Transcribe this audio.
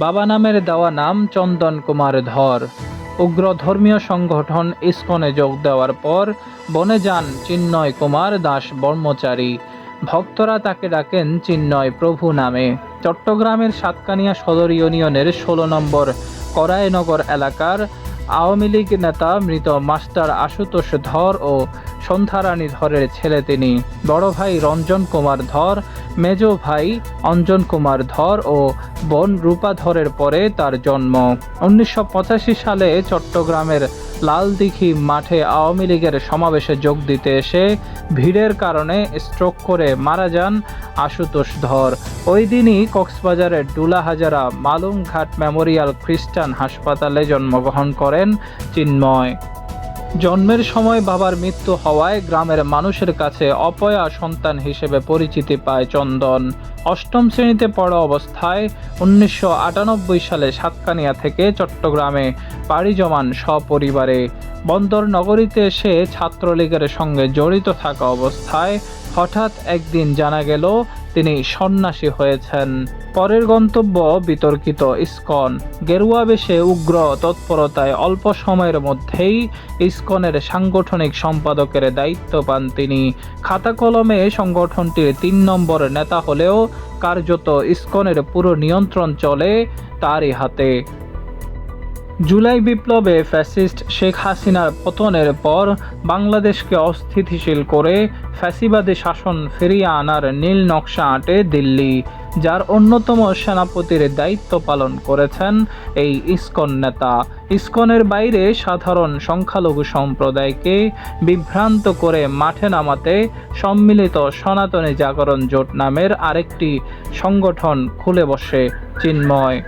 বাবা নামের দেওয়া নাম চন্দন কুমার ধর। উগ্র ধর্মীয় সংগঠন ইসকনে যোগ দেওয়ার পর বনে যান চিন্ময় কুমার দাস ব্রহ্মচারী। ভক্তরা তাকে ডাকেন চিন্ময় প্রভু নামে। চট্টগ্রামের সাতকানিয়া সদর ইউনিয়নের ১৬ নম্বর করাইনগর এলাকার আওয়ামী লীগ নেতা মৃত মাস্টার আশুতোষ ধর ও সন্ধ্যারানী ধরের ছেলে তিনি। বড় ভাই রঞ্জন কুমার ধর, মেজ ভাই অঞ্জন কুমার ধর ও বোন রূপা ধরের পরে তার জন্ম। ১৯৮৫ সালে চট্টগ্রামের লালদিঘি মাঠে আওয়ামী লীগের সমাবেশে যোগ দিতে এসে ভিড়ের কারণে স্ট্রোক করে মারা যান আশুতোষ ধর। ওই দিনই কক্সবাজারের ডুলাহাজারা মালুমঘাট মেমোরিয়াল খ্রিস্টান হাসপাতালে জন্মগ্রহণ করেন চিন্ময়। জন্মের সময় বাবার মৃত্যু হওয়ায় গ্রামের মানুষের কাছে অপয়া সন্তান হিসেবে পরিচিতি পায় চন্দন। অষ্টম শ্রেণীতে পড়া অবস্থায় ১৯৯৮ সালে সাতকানিয়া থেকে চট্টগ্রামে পাড়ি জমান সপরিবারে। বন্দর নগরীতে এসে ছাত্রলীগের সঙ্গে জড়িত থাকা অবস্থায় হঠাৎ একদিন জানা গেল তিনি সন্ন্যাসী হয়েছেন। পরের গন্তব্য বিতর্কিত ইসকন। গেরুয়া বেশে উগ্র তৎপরতায় অল্প সময়ের মধ্যেই ইসকনের সাংগঠনিক সম্পাদকের দায়িত্ব পান তিনি। খাতা কলমে সংগঠনটির ৩ নম্বর নেতা হলেও কার্যত ইসকনের পুরো নিয়ন্ত্রণ চলে তারই হাতে। জুলাই বিপ্লবে ফ্যাসিস্ট শেখ হাসিনার পতনের পর বাংলাদেশকে অস্থিতিশীল করে ফ্যাসিবাদী শাসন ফিরিয়ে আনার নীল নকশা আঁটে দিল্লি, যার অন্যতম সেনাপতির দায়িত্ব পালন করেছেন এই ইসকন নেতা। ইসকনের বাইরে সাধারণ সংখ্যালঘু সম্প্রদায়কে বিভ্রান্ত করে মাঠে নামাতে সম্মিলিত সনাতনী জাগরণ জোট নামের আরেকটি সংগঠন খুলে বসে চিন্ময়।